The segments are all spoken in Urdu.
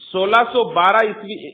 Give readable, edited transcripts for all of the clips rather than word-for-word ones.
1612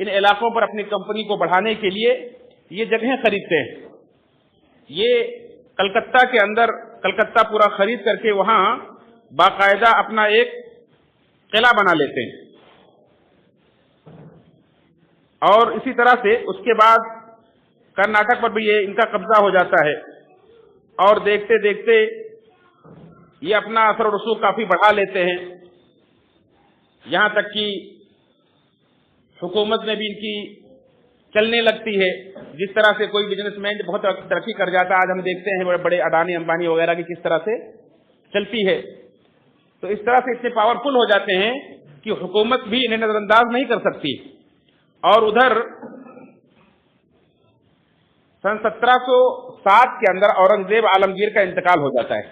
ان علاقوں پر اپنی کمپنی کو بڑھانے کے لیے یہ جگہیں خریدتے ہیں. یہ کلکتہ کے اندر کلکتہ پورا خرید کر کے وہاں باقاعدہ اپنا ایک قلعہ بنا لیتے ہیں. اور اسی طرح سے اس کے بعد کرناٹک پر بھی یہ ان کا قبضہ ہو جاتا ہے اور دیکھتے دیکھتے یہ اپنا اثر و رسوخ کافی بڑھا لیتے ہیں. یہاں تک کہ حکومت میں بھی ان کی چلنے لگتی ہے. جس طرح سے کوئی بزنس مین بہت ترقی کر جاتا ہے, آج ہم دیکھتے ہیں بڑے بڑے اڈانی امبانی وغیرہ کی کس طرح سے چلتی ہے. تو اس طرح سے اتنے پاورفل ہو جاتے ہیں کہ حکومت بھی انہیں نظر انداز نہیں کر سکتی. اور ادھر سن 1707 کے اندر اورنگزیب عالمگیر کا انتقال ہو جاتا ہے,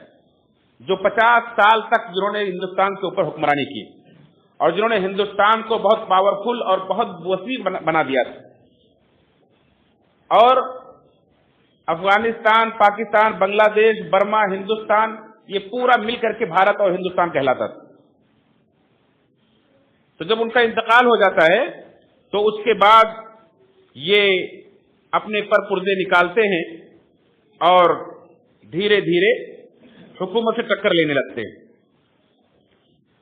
جو 50 سال تک جنہوں نے ہندوستان کے اوپر حکمرانی کی اور جنہوں نے ہندوستان کو بہت پاورفل اور بہت وسیع بنا دیا تھا. اور افغانستان, پاکستان, بنگلہ دیش, برما, ہندوستان, یہ پورا مل کر کے بھارت اور ہندوستان کہلاتا تھا. تو جب ان کا انتقال ہو جاتا ہے تو اس کے بعد یہ اپنے پر پرزے نکالتے ہیں اور دھیرے دھیرے حکومت سے ٹکر لینے لگتے ہیں.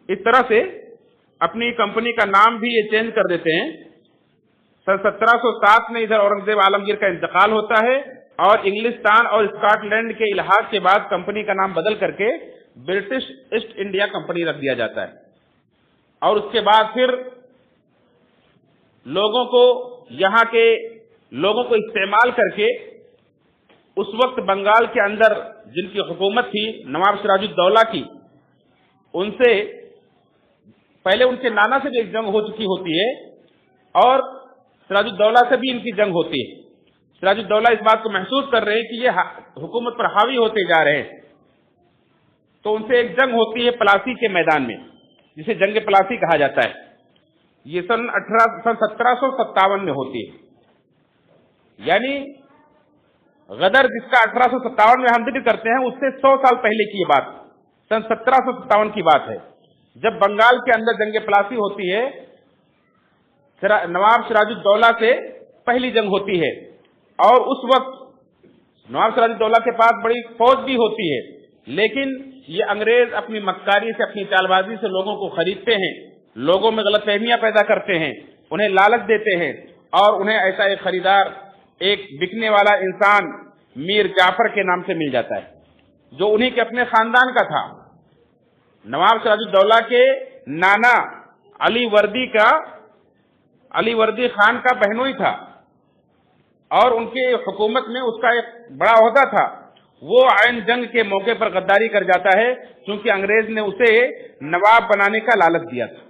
اس طرح سے اپنی کمپنی کا نام بھی یہ چینج کر دیتے ہیں. سن 1707 میں ادھر اورنگزیب عالمگیر کا انتقال ہوتا ہے اور انگلستان اور اسکاٹ لینڈ کے الحاق کے بعد کمپنی کا نام بدل کر کے برٹش ایسٹ انڈیا کمپنی رکھ دیا جاتا ہے. اور اس کے بعد پھر لوگوں کو, یہاں کے لوگوں کو استعمال کر کے اس وقت بنگال کے اندر جن کی حکومت تھی نواب سراج الدولہ کی, ان سے پہلے ان کے نانا سے بھی ایک جنگ ہو چکی ہوتی ہے اور سراج الدولہ سے بھی ان کی جنگ ہوتی ہے. سراج الدولہ اس بات کو محسوس کر رہے ہیں کہ یہ حکومت پر حاوی ہوتے جا رہے ہیں, تو ان سے ایک جنگ ہوتی ہے پلاسی کے میدان میں, جسے جنگ پلاسی کہا جاتا ہے. یہ سن 1757 میں ہوتی ہے. یعنی غدر جس کا 1857 میں ہم ذکر کرتے ہیں, اس سے 100 سال پہلے کی یہ بات, سن 1757 کی بات ہے, جب بنگال کے اندر جنگ پلاسی ہوتی ہے. نواب سراج الدولہ سے پہلی جنگ ہوتی ہے اور اس وقت نواب سراج الدولہ کے پاس بڑی فوج بھی ہوتی ہے, لیکن یہ انگریز اپنی مکاری سے, اپنی چال بازی سے لوگوں کو خریدتے ہیں, لوگوں میں غلط فہمیاں پیدا کرتے ہیں, انہیں لالچ دیتے ہیں اور انہیں ایسا ایک خریدار, ایک بکنے والا انسان میر جعفر کے نام سے مل جاتا ہے, جو انہی کے اپنے خاندان کا تھا. نواب سراج الدولہ کے نانا علی وردی خان کا بہنوئی تھا اور ان کی حکومت میں اس کا ایک بڑا عہدہ تھا. وہ عین جنگ کے موقع پر غداری کر جاتا ہے کیونکہ انگریز نے اسے نواب بنانے کا لالچ دیا تھا,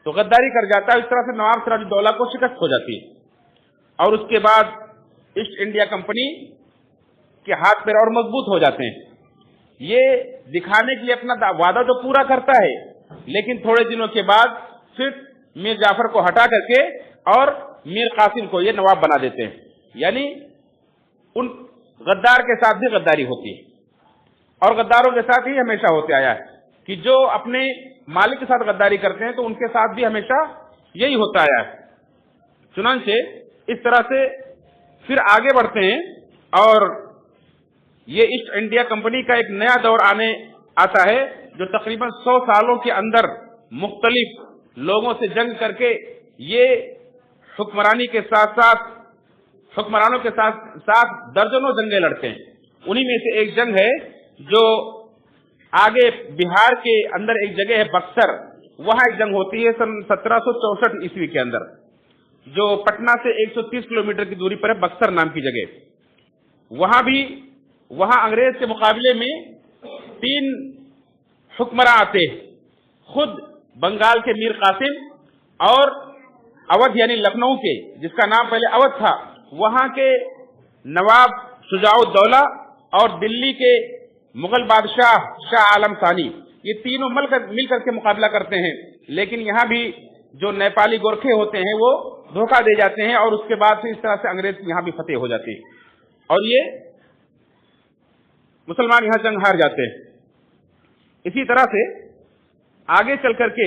تو غداری کر جاتا ہے. اس طرح سے نواب سراج الدولہ کو شکست ہو جاتی ہے اور اس کے بعد ایسٹ انڈیا کمپنی کے ہاتھ پیر اور مضبوط ہو جاتے ہیں. یہ دکھانے کے لیے اپنا وعدہ تو پورا کرتا ہے, لیکن تھوڑے دنوں کے بعد پھر میر جعفر کو ہٹا کر کے اور میر قاسم کو یہ نواب بنا دیتے ہیں. یعنی ان غدار کے ساتھ بھی غداری ہوتی ہے اور غداروں کے ساتھ ہی ہمیشہ ہوتے آیا ہے کہ جو اپنے مالک کے ساتھ غداری کرتے ہیں تو ان کے ساتھ بھی ہمیشہ یہی ہوتا آیا ہے. چنانچہ اس طرح سے پھر آگے بڑھتے ہیں اور یہ ایسٹ انڈیا کمپنی کا ایک نیا دور آتا ہے جو تقریباً 100 سالوں کے اندر مختلف لوگوں سے جنگ کر کے یہ حکمرانی کے ساتھ ساتھ حکمرانوں کے ساتھ درجنوں جنگیں لڑتے ہیں. انہی میں سے ایک جنگ ہے جو آگے بہار کے اندر ایک جگہ ہے بکسر, وہاں ایک جنگ ہوتی ہے سن 1764 عیسوی کے اندر, جو پٹنہ سے 130 کلومیٹر کی دوری پر ہے, بکسر نام کی جگہ. وہاں انگریز کے مقابلے میں 3 حکمراں آتے ہیں, خود بنگال کے میر قاسم اور اودھ یعنی لکھنؤ کے, جس کا نام پہلے اودھ تھا, وہاں کے نواب شجاع الدولہ اور دلی کے مغل بادشاہ شاہ عالم ثانی. یہ تینوں مل کر کے مقابلہ کرتے ہیں, لیکن یہاں بھی جو نیپالی گورکھے ہوتے ہیں وہ دھوکہ دے جاتے ہیں اور اس کے بعد سے اس طرح سے انگریز یہاں بھی فتح ہو جاتی ہے اور یہ مسلمان یہاں جنگ ہار جاتے ہیں. اسی طرح سے آگے چل کر کے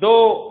2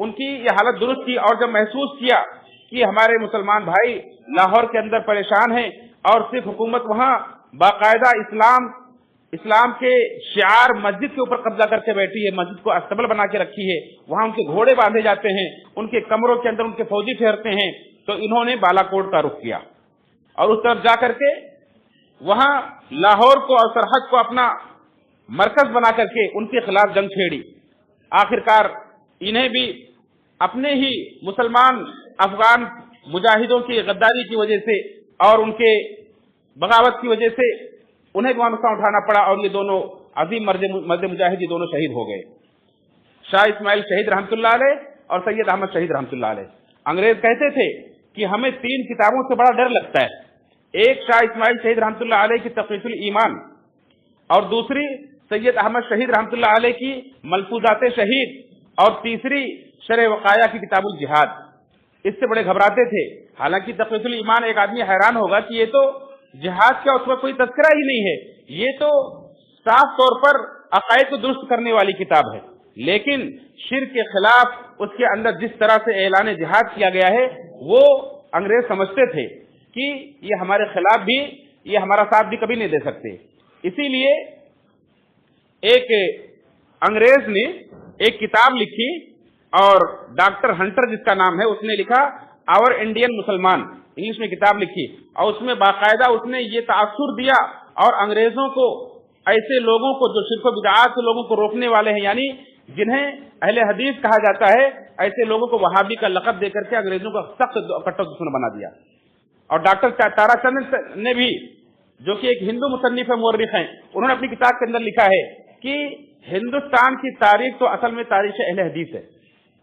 ان کی یہ حالت درست کی، اور جب محسوس کیا کہ ہمارے مسلمان بھائی لاہور کے اندر پریشان ہیں اور صرف حکومت وہاں باقاعدہ اسلام کے شعار مسجد کے اوپر قبضہ کر کے بیٹھی ہے، مسجد کو استبل بنا کے رکھی ہے، وہاں ان کے گھوڑے باندھے جاتے ہیں، ان کے کمروں کے اندر ان کے فوجی ٹھہرتے ہیں، تو انہوں نے بالا کوٹ کا رخ کیا اور اس طرف جا کر کے وہاں لاہور کو اور سرحد کو اپنا مرکز بنا کر کے ان کے خلاف جنگ چھیڑی۔ آخرکار انہیں بھی اپنے ہی مسلمان افغان مجاہدوں کی غداری کی وجہ سے اور ان کے بغاوت کی وجہ سے انہیں بھی وہاں نقصان اٹھانا پڑا، اور یہ دونوں عظیم مرد مجاہد یہ دونوں شہید ہو گئے، شاہ اسماعیل شہید رحمۃ اللہ علیہ اور سید احمد شہید رحمۃ اللہ علیہ۔ انگریز کہتے تھے کہ ہمیں 3 کتابوں سے بڑا ڈر لگتا ہے، ایک شاہ اسماعیل شہید رحمۃ اللہ علیہ کی تقویۃ الایمان، اور دوسری سید احمد شہید رحمۃ اللہ علیہ کی ملفوظات شہید، اور تیسری شرح وقایہ کی کتاب الجہاد۔ اس سے بڑے گھبراتے تھے۔ حالانکہ تقویۃ الایمان ایک آدمی حیران ہوگا کہ یہ تو جہاد کا اس میں کوئی تذکرہ ہی نہیں ہے، یہ تو صاف طور پر عقائد کو درست کرنے والی کتاب ہے، لیکن شرک کے خلاف اس کے اندر جس طرح سے اعلان جہاد کیا گیا ہے وہ انگریز سمجھتے تھے کہ یہ ہمارے خلاف بھی، یہ ہمارا ساتھ بھی کبھی نہیں دے سکتے۔ اسی لیے ایک انگریز نے ایک کتاب لکھی، اور ڈاکٹر ہنٹر جس کا نام ہے اس نے لکھا آور انڈین مسلمان، انگلش میں کتاب لکھی، اور اس میں باقاعدہ اس نے یہ تاثر دیا اور انگریزوں کو، ایسے لوگوں کو جو شرک و بدعات سے لوگوں کو روکنے والے ہیں، یعنی جنہیں اہل حدیث کہا جاتا ہے، ایسے لوگوں کو وہابی کا لقب دے کر کے انگریزوں کا سخت کٹر دشمن بنا دیا۔ اور ڈاکٹر تارا چند نے بھی، جو کہ ایک ہندو مصنف مورخ ہیں، انہوں نے اپنی کتاب کے اندر لکھا ہے کہ ہندوستان کی تاریخ تو اصل میں تاریخ اہل حدیث ہے،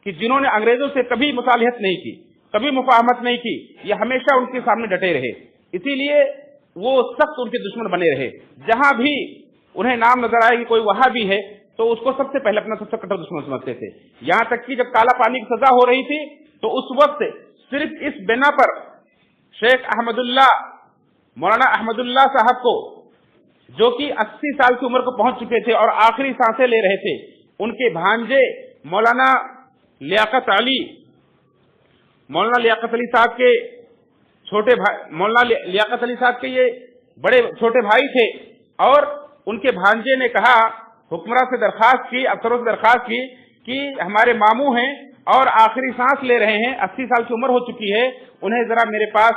کہ جنہوں نے انگریزوں سے کبھی مصالحت نہیں کی، کبھی مفاہمت نہیں کی، یہ ہمیشہ ان کے سامنے ڈٹے رہے، اسی لیے وہ سخت ان کے دشمن بنے رہے۔ جہاں بھی انہیں نام نظر آئے کہ کوئی وہابی ہے تو اس کو سب سے پہلے اپنا سب سے کٹر دشمن سمجھتے تھے۔ یہاں تک کہ جب کالا پانی کی سزا ہو رہی تھی تو اس وقت صرف اس بنا پر شیخ احمد اللہ، مولانا احمد اللہ صاحب کو، جو کہ 80 سال کی عمر کو پہنچ چکے تھے اور آخری سانسیں لے رہے تھے، ان کے بھانجے مولانا لیاقت علی صاحب کے چھوٹے بھائی، مولانا لیاقت علی صاحب کے یہ بڑے چھوٹے بھائی تھے، اور ان کے بھانجے نے کہا، حکمراں سے درخواست کی، افسروں سے درخواست کی کہ ہمارے ماموں ہیں اور آخری سانس لے رہے ہیں، 80 سال کی عمر ہو چکی ہے، انہیں ذرا میرے پاس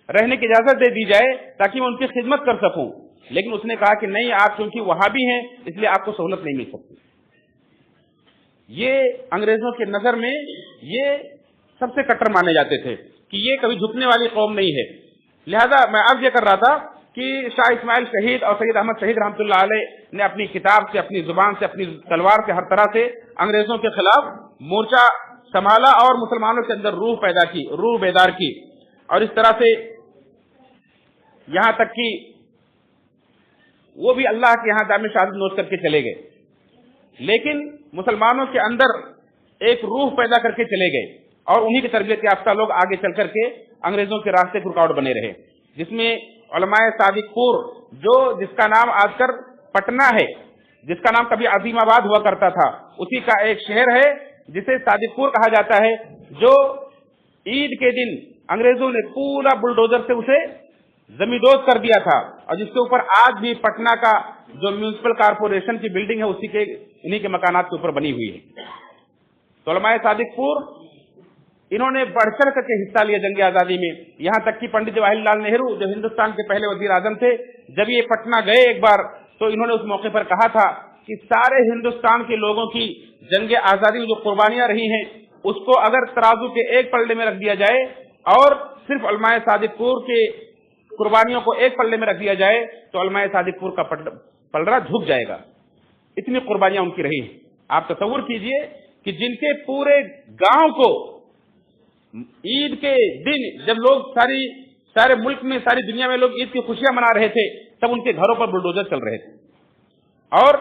رہنے کی اجازت دے دی جائے تاکہ میں ان کی خدمت کر سکوں۔ لیکن اس نے کہا کہ نہیں، آپ چونکہ وہابی ہیں اس لیے آپ کو سہولت نہیں مل سکتی۔ یہ انگریزوں کے نظر میں یہ سب سے کٹر مانے جاتے تھے کہ یہ کبھی جھکنے والی قوم نہیں ہے۔ لہذا میں عرض یہ کر رہا تھا کہ شاہ اسماعیل شہید اور سید احمد شہید رحمۃ اللہ علیہ نے اپنی کتاب سے، اپنی زبان سے، اپنی تلوار سے، ہر طرح سے انگریزوں کے خلاف مورچہ سنبھالا اور مسلمانوں کے اندر روح پیدا کی، روح بیدار کی، اور اس طرح سے یہاں تک کہ وہ بھی اللہ کے یہاں دام شہادت نوش کر کے چلے گئے، لیکن مسلمانوں کے اندر ایک روح پیدا کر کے چلے گئے، اور انہی کی تربیت یافتہ لوگ آگے چل کر کے انگریزوں کے راستے پر رکاوٹ بنے رہے، جس میں علماء صادق پور، جس کا نام آج کل پٹنہ ہے، جس کا نام کبھی عظیم آباد ہوا کرتا تھا، اسی کا ایک شہر ہے جسے صادق پور کہا جاتا ہے، جو عید کے دن انگریزوں نے پورا بلڈوزر سے اسے زمیندوز کر دیا تھا، اور جس کے اوپر آج بھی پٹنہ کا جو میونسپل کارپوریشن کی بلڈنگ ہے اسی کے انہی کے مکانات کے اوپر بنی ہوئی ہے۔ تو علماء صادق پور انہوں نے بڑھ چڑھ کر کے حصہ لیا جنگ آزادی میں، یہاں تک کہ پنڈت جواہر لال نہرو جو ہندوستان کے پہلے وزیر اعظم تھے، جب یہ پٹنہ گئے ایک بار تو انہوں نے اس موقع پر کہا تھا کہ سارے ہندوستان کے لوگوں کی جنگ آزادی میں جو قربانیاں رہی ہیں اس کو اگر ترازو کے ایک پلڑے میں رکھ دیا جائے اور صرف علماء صادق پور کے قربانیوں کو ایک پلڑے میں رکھ دیا جائے تو علماء صادق پور کا پلڑا جھک جائے گا، اتنی قربانیاں ان کی رہی ہیں۔ آپ تصور کیجئے کہ جن کے پورے گاؤں کو عید کے دن جب لوگ سارے ملک میں، ساری دنیا میں لوگ عید کی خوشیاں منا رہے تھے، تب ان کے گھروں پر بلڈوزر چل رہے تھے، اور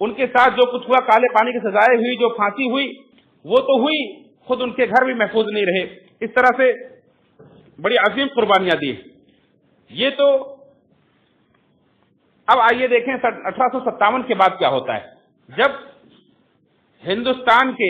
ان کے ساتھ جو کچھ ہوا، کالے پانی کی سزائیں ہوئی، جو پھانسی ہوئی وہ تو ہوئی، خود ان کے گھر بھی محفوظ نہیں رہے، اس طرح سے بڑی عظیم قربانیاں دی۔ یہ تو اب آئیے دیکھیں 1857 کے بعد کیا ہوتا ہے، جب ہندوستان کے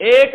1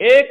1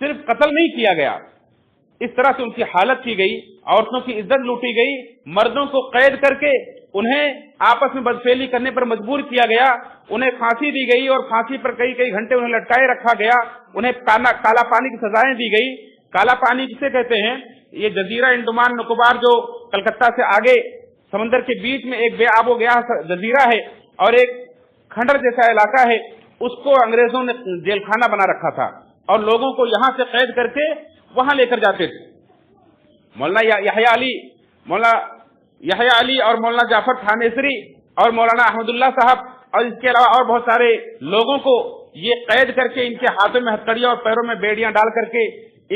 صرف قتل نہیں کیا گیا، اس طرح سے ان کی حالت کی گئی، عورتوں کی عزت لوٹی گئی، مردوں کو قید کر کے انہیں آپس میں بدفعلی کرنے پر مجبور کیا گیا، انہیں پھانسی دی گئی اور پھانسی پر کئی کئی گھنٹے انہیں لٹکائے رکھا گیا، انہیں کالا پانی کی سزائیں دی گئی۔ کالا پانی کسے کہتے ہیں؟ یہ جزیرہ انڈمان نکوبار جو کلکتہ سے آگے سمندر کے بیچ میں ایک بے آب و گیا جزیرہ ہے اور ایک کھنڈر جیسا علاقہ ہے، اس کو انگریزوں نے جیل خانہ بنا رکھا تھا اور لوگوں کو یہاں سے قید کر کے وہاں لے کر جاتے تھے۔ مولانا یحییٰ علی اور مولانا جعفر تھانیسری اور مولانا احمد اللہ صاحب اور اس کے علاوہ اور بہت سارے لوگوں کو یہ قید کر کے ان کے ہاتھوں میں ہتھکڑیاں اور پیروں میں بیڑیاں ڈال کر کے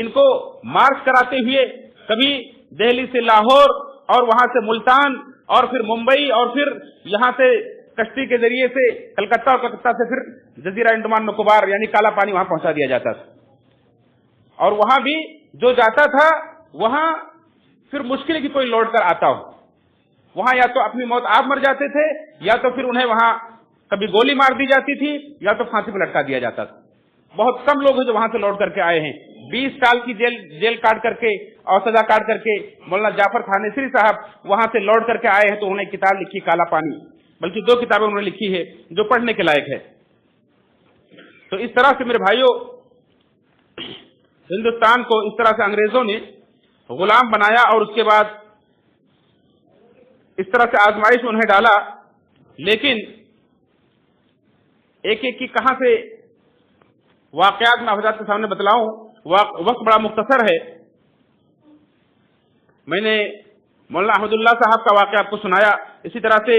ان کو مارچ کراتے ہوئے کبھی دہلی سے لاہور اور وہاں سے ملتان اور پھر ممبئی اور پھر یہاں سے کشتی کے ذریعے سے کلکتہ اور کلکتہ سے پھر جزیرہ انڈمان نکوبار یعنی کالا پانی وہاں پہنچا دیا جاتا تھا۔ اور وہاں بھی جو جاتا تھا وہاں پھر مشکل کی کوئی لوٹ کر آتا ہو، وہاں یا تو اپنی موت آپ مر جاتے تھے یا تو پھر انہیں وہاں کبھی گولی مار دی جاتی تھی یا تو پھانسی پہ لٹکا دیا جاتا تھا۔ بہت کم لوگ ہیں جو وہاں سے لوٹ کر کے آئے ہیں۔ 20 سال کی جیل کاٹ کر کے اور سزا کاٹ کر کے مولانا جعفر تھانیسری صاحب وہاں سے لوٹ کر کے آئے ہیں تو انہوں نے کتاب لکھی کالا پانی، بلکہ 2 کتابیں انہوں نے لکھی ہے جو پڑھنے کے لائق ہے۔ تو اس طرح سے میرے بھائیوں ہندوستان کو اس طرح سے انگریزوں نے غلام بنایا اور اس کے بعد اس طرح سے آزمائش میں انہیں ڈالا، لیکن ایک ایک کی کہاں سے واقعات میں حضرات کے سامنے بتلاؤں، وقت بڑا مختصر ہے۔ میں نے مولانا احمد اللہ صاحب کا واقعہ آپ کو سنایا، اسی طرح سے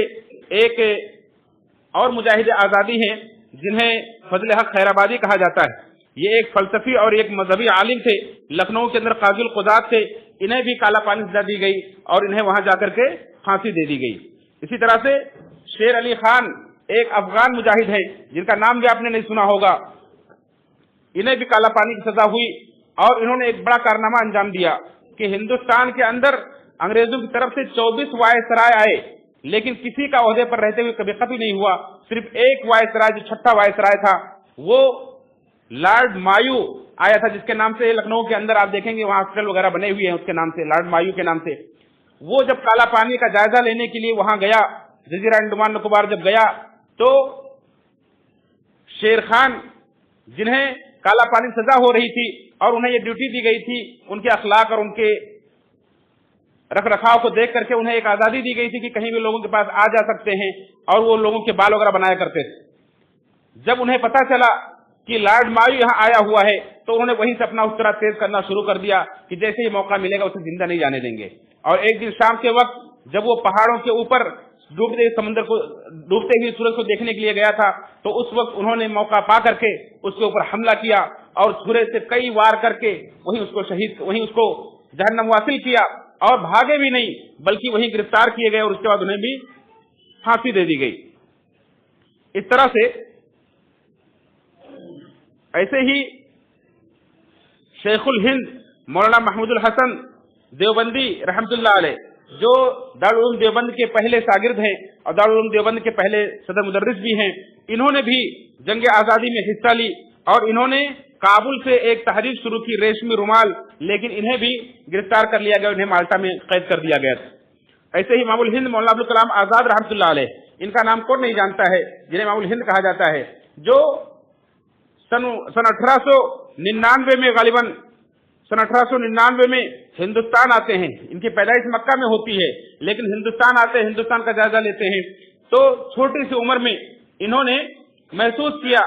ایک اور مجاہد آزادی ہیں جنہیں فضل حق خیر آبادی کہا جاتا ہے، یہ ایک فلسفی اور ایک مذہبی عالم تھے، لکھنؤ کے اندر قاضی القضات تھے، انہیں بھی کالا پانی سزا دی گئی اور انہیں وہاں جا کر کے پھانسی دے دی گئی۔ اسی طرح سے شیر علی خان ایک افغان مجاہد ہیں جن کا نام بھی آپ نے نہیں سنا ہوگا، انہیں بھی کالا پانی کی سزا ہوئی اور انہوں نے ایک بڑا کارنامہ انجام دیا کہ ہندوستان کے اندر انگریزوں کی طرف سے 24 وائسرائے آئے لیکن کسی کا عہدے پر رہتے ہوئے کبھی قتل نہیں ہوا، صرف ایک وائسرائے جو 6واں وائسرائے تھا وہ لارڈ مایو آیا تھا، جس کے نام سے لکھنؤ کے اندر آپ دیکھیں گے وہاں ہاسپٹل وغیرہ بنے ہوئے ہیں اس کے نام سے، لارڈ مایو کے نام سے۔ وہ جب کالا پانی کا جائزہ لینے کے لیے وہاں گیا، جزیرہ انڈمان نکوبار جب گیا تو شیر خان جنہیں کالا پانی سزا ہو رہی تھی اور انہیں یہ ڈیوٹی دی گئی تھی، ان کے اخلاق اور ان کے رکھ رکھاؤ کو دیکھ کر کے انہیں ایک آزادی دی گئی تھی کہ کہیں بھی لوگوں کے پاس آ جا سکتے ہیں اور وہ لوگوں کے بال وغیرہ بنایا کرتے تھے۔ جب انہیں پتا چلا کہ لارڈ مایو یہاں آیا ہوا ہے تو انہوں نے وہیں سے اپنا اس طرح تیز کرنا شروع کر دیا کہ جیسے ہی موقع ملے گا اسے زندہ نہیں جانے دیں گے۔ اور ایک دن شام کے وقت جب وہ پہاڑوں کے اوپر ڈوبتے سمندر کو ڈوبتے ہوئے سورج کو دیکھنے کے لیے گیا تھا تو اس وقت انہوں نے موقع پا کر کے اس کے اوپر حملہ کیا اور چھرے سے کئی وار کر کے وہیں اس کو جہنم واصل کیا اور بھاگے بھی نہیں بلکہ وہیں گرفتار کیے گئے اور اس کے بعد انہیں بھی پھانسی دے دی گئی۔ اس طرح سے ایسے ہی شیخ الہند مولانا محمود الحسن دیوبندی رحمت اللہ علیہ جو دارالعلوم دیوبند کے پہلے شاگرد ہیں اور دارالعلوم دیوبند کے پہلے صدر مدرس بھی ہیں، انہوں نے بھی جنگ آزادی میں حصہ لی اور انہوں نے کابل سے ایک تحریک شروع کی ریشمی رومال، لیکن انہیں بھی گرفتار کر لیا گیا، انہیں مالٹا میں قید کر دیا گیا تھا۔ ایسے ہی امام الہند مولانا ابوالکلام آزاد رحمۃ اللہ علیہ، ان کا نام کون نہیں جانتا ہے، جنہیں امام الہند کہا جاتا ہے، جو سن 1899 میں غالباً سن 1899 میں ہندوستان آتے ہیں، ان کی پیدائش مکہ میں ہوتی ہے لیکن ہندوستان آتے ہیں، ہندوستان کا جائزہ لیتے ہیں تو چھوٹی سی عمر میں انہوں نے محسوس کیا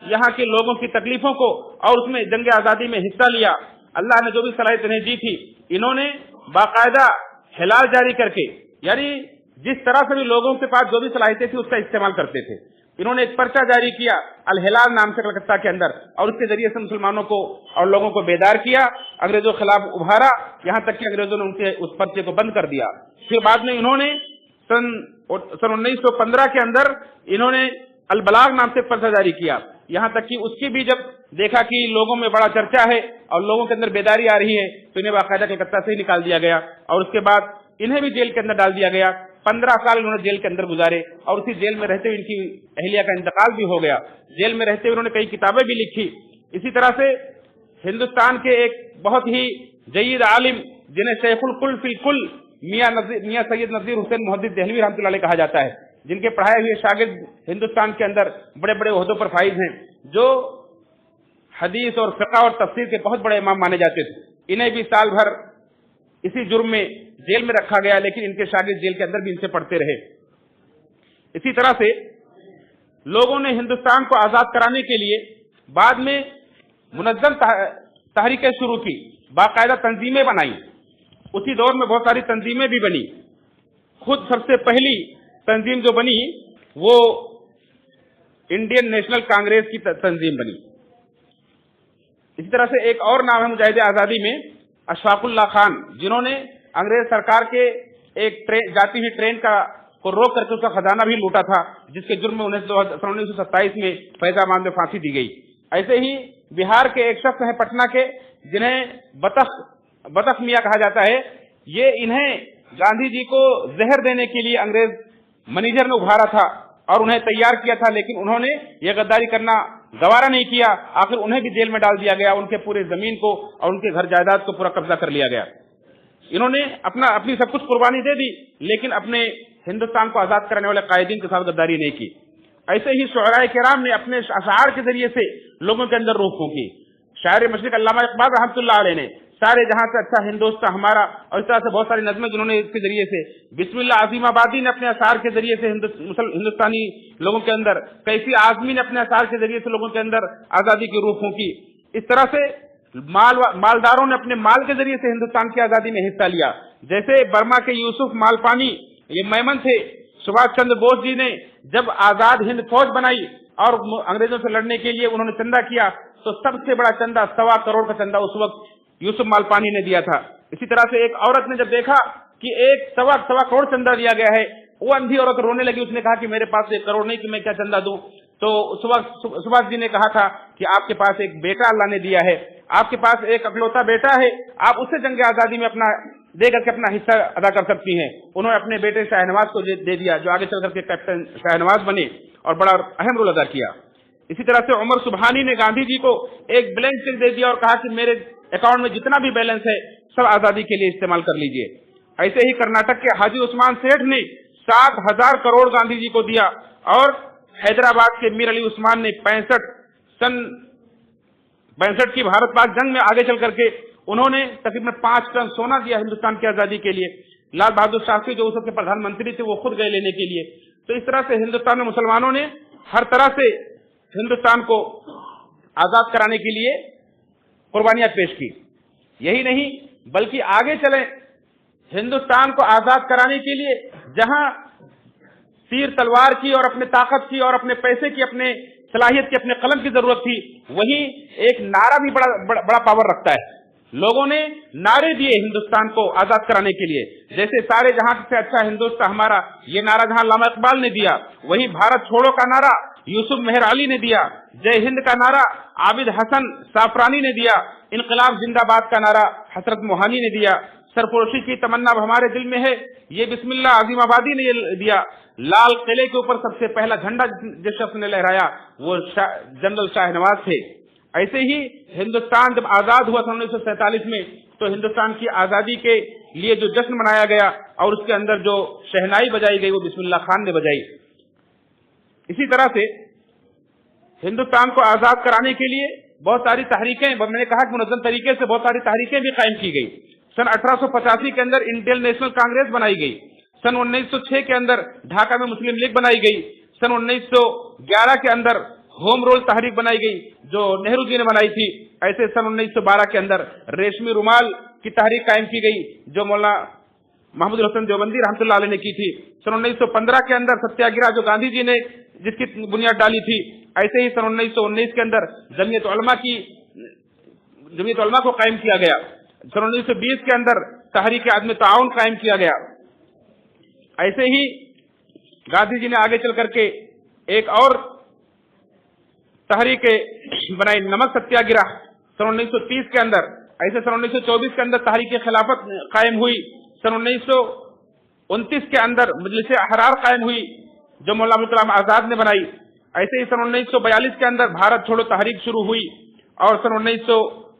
یہاں کے لوگوں کی تکلیفوں کو اور اس میں جنگ آزادی میں حصہ لیا۔ اللہ نے جو بھی صلاحیت انہیں دی تھی انہوں نے باقاعدہ ہلال جاری کر کے، یعنی جس طرح سے بھی لوگوں کے پاس جو بھی صلاحیتیں تھی اس کا استعمال کرتے تھے، انہوں نے ایک پرچہ جاری کیا الہلال نام سے کلکتہ کے اندر اور اس کے ذریعے سے مسلمانوں کو اور لوگوں کو بیدار کیا، انگریزوں کے خلاف ابھارا، یہاں تک کہ انگریزوں نے ان کے اس پرچے کو بند کر دیا۔ پھر بعد میں انہوں نے سن 1915 کے اندر انہوں نے البلاغ نام سے پرچہ جاری کیا، یہاں تک کہ اس کی بھی جب دیکھا کہ لوگوں میں بڑا چرچا ہے اور لوگوں کے اندر بیداری آ رہی ہے تو انہیں باقاعدہ کلکتہ سے ہی نکال دیا گیا اور اس کے بعد انہیں بھی جیل کے اندر ڈال دیا گیا۔ 15 سال انہوں نے جیل کے اندر گزارے اور اسی جیل میں رہتے ہوئے ان کی اہلیہ کا انتقال بھی ہو گیا۔ جیل میں رہتے ہوئے انہوں نے کئی کتابیں بھی لکھی۔ اسی طرح سے ہندوستان کے ایک بہت ہی جید عالم جنہیں شیخ الکل فی الکل میاں سید نذیر حسین محدث دہلوی رحمۃ اللہ علیہ کہا جاتا ہے، جن کے پڑھائے ہوئے شاگرد ہندوستان کے اندر بڑے بڑے عہدوں پر فائز ہیں، جو حدیث اور فقہ اور تفسیر کے بہت بڑے امام مانے جاتے تھے، انہیں بھی سال بھر اسی جرم میں جیل میں رکھا گیا، لیکن ان کے شاگرد جیل کے اندر بھی ان سے پڑھتے رہے۔ اسی طرح سے لوگوں نے ہندوستان کو آزاد کرانے کے لیے بعد میں منظم تحریکیں شروع کی، باقاعدہ تنظیمیں بنائی، اسی دور میں بہت ساری تنظیمیں بھی بنی۔ خود سب سے پہلی تنظیم جو بنی وہ انڈین نیشنل کانگریس کی تنظیم بنی۔ اسی طرح سے ایک اور نام ہے مجاہد آزادی میں اشفاق اللہ خان، جنہوں نے انگریز سرکار کے ایک جاتی ہوئی ٹرین کو روک کر کے اس کا خزانہ بھی لوٹا تھا، جس کے جرم میں 1927 میں فیض آباد میں پھانسی دی گئی۔ ایسے ہی بہار کے ایک شخص ہیں پٹنہ کے، جنہیں بطخ میاں کہا جاتا ہے، یہ انہیں گاندھی جی کو زہر دینے کے لیے انگریز منیجر نے ابھارا تھا اور انہیں تیار کیا تھا، لیکن انہوں نے یہ غداری کرنا گوارا نہیں کیا، آخر انہیں بھی جیل میں ڈال دیا گیا، ان کے پورے زمین کو اور ان کے گھر جائیداد کو پورا قبضہ کر لیا گیا۔ انہوں نے اپنی سب کچھ قربانی دے دی، لیکن اپنے ہندوستان کو آزاد کرانے والے قائدین کے ساتھ غداری نہیں کی۔ ایسے ہی شعراء کرام نے اپنے اشعار کے ذریعے سے لوگوں کے اندر روح پھونکی۔ شاعر مشرق علامہ اقبال رحمۃ اللہ علیہ نے سارے جہاں سے اچھا ہندوستان ہمارا، اور اس طرح سے بہت ساری نظمیں جنہوں نے اس کے ذریعے سے، بسم اللہ عظیم آبادی نے اپنے اشعار کے ذریعے سے ہندوستانی لوگوں کے اندر، کیفی اعظمی نے اپنے اشعار کے ذریعے سے لوگوں کے اندر آزادی کی روح پھونکی۔ اس طرح سے مالداروں نے اپنے مال کے ذریعے سے ہندوستان کی آزادی میں حصہ لیا، جیسے برما کے یوسف مالپانی یہ میمن تھے۔ سبھاش چندر بوس جی نے جب آزاد ہند فوج بنائی اور انگریزوں سے لڑنے کے لیے انہوں نے چندہ کیا، تو سب سے بڑا چندہ 1.25 کروڑ کا چندہ اس وقت یوسف مالپانی نے دیا تھا۔ اسی طرح سے ایک عورت نے جب دیکھا کہ ایک 1.25 کروڑ چندہ دیا گیا ہے، وہ اندھی عورت رونے لگی، اس نے کہا کہ میرے پاس 1 کروڑ نہیں کہ میں کیا چندہ دوں۔ تو سبھاش جی نے کہا تھا کہ آپ کے پاس ایک بیٹا اللہ نے دیا ہے، آپ کے پاس ایک اکلوتا بیٹا ہے، آپ اسے جنگ آزادی میں اپنا دے کر کے اپنا حصہ ادا کر سکتی ہیں۔ انہوں نے اپنے بیٹے شاہنواز کو دے دیا، جو آگے چل کر کے کیپٹن شاہنواز بنے اور بڑا اہم رول ادا کیا۔ اسی طرح سے عمر سبحانی نے گاندھی جی کو ایک بلینک چیک دے دیا اور کہا کہ میرے اکاؤنٹ میں جتنا بھی بیلنس ہے سب آزادی کے لیے استعمال کر لیجئے۔ ایسے ہی کرناٹک کے حاجی عثمان سیٹھ نے 7,000 کروڑ گاندھی جی کو دیا، اور حیدرآباد کے میر علی عثمان نے 65 کی بھارت پاک جنگ میں آگے چل کر کے انہوں نے تقریباً 5 ٹن سونا دیا ہندوستان کی آزادی کے لیے۔ لال بہادر شاستری جو اس وقت کے پردھان منتری تھے، وہ خود گئے لینے کے لیے۔ تو اس طرح سے ہندوستان میں مسلمانوں نے ہر طرح سے ہندوستان کو آزاد کرانے کے لیے قربانیاں پیش کی۔ یہی نہیں بلکہ آگے چلیں، ہندوستان کو آزاد کرانے کے لیے جہاں تیر تلوار کی اور اپنے طاقت کی اور اپنے پیسے کی، اپنے صلاحیت کی، اپنے قلم کی ضرورت تھی، وہیں ایک نعرہ بھی بڑا پاور رکھتا ہے۔ لوگوں نے نعرے دیے ہندوستان کو آزاد کرانے کے لیے، جیسے سارے جہاں سے اچھا ہندوستان ہمارا، یہ نعرہ جہاں علامہ اقبال نے دیا، وہی بھارت چھوڑو کا نعرہ یوسف مہر علی نے دیا، جے ہند کا نعرہ عابد حسن سافرانی نے دیا، انقلاب زندہ باد کا نعرہ حسرت موہانی نے دیا، سرفروشی کی تمنا اب ہمارے دل میں ہے، یہ بسم اللہ عظیم آبادی نے یہ دیا۔ لال قلعے کے اوپر سب سے پہلا جھنڈا جس شخص نے لہرایا وہ جنرل شاہنواز تھے۔ ایسے ہی ہندوستان جب آزاد ہوا 1947 میں، تو ہندوستان کی آزادی کے لیے جو جشن منایا گیا اور اس کے اندر جو شہنائی بجائی گئی وہ بسم اللہ خان نے بجائی۔ اسی طرح سے ہندوستان کو آزاد کرانے کے لیے بہت ساری تحریکیں، میں نے کہا کہ منظم طریقے سے بہت ساری تحریکیں بھی قائم کی گئی۔ سن 1885 کے اندر انڈین نیشنل کانگریس بنائی گئی، سن 1906 کے اندر ڈھاکہ میں مسلم لیگ بنائی گئی، سن 1911 کے اندر ہوم رول تحریک بنائی گئی جو نہرو جی نے بنائی تھی۔ ایسے سن 1912 کے اندر ریشمی رومال کی تحریک قائم کی گئی جو مولانا محمود الحسن دیوبندی رحمۃ اللہ علیہ نے کی تھی۔ سن 1915 کے اندر ستیہ گرہ جو گاندھی جی نے جس کی بنیاد ڈالی تھی۔ ایسے ہی سن 1919 کے اندر جمعیت علماء کو قائم کیا گیا۔ سن 1920 کے اندر تحریک عدم تعاون قائم کیا گیا۔ ایسے ہی گاندھی جی نے آگے چل کر کے ایک اور تحریک بنائی، نمک ستیہ گرہ، سن 1930 کے اندر۔ ایسے سن 1924 کے اندر تحریک خلافت قائم ہوئی۔ سن 1929 کے اندر مجلس احرار قائم ہوئی جو مولانا ابوالکلام کلام آزاد نے بنائی۔ ایسے ہی سن 1942 کے اندر بھارت چھوڑو تحریک شروع ہوئی، اور سن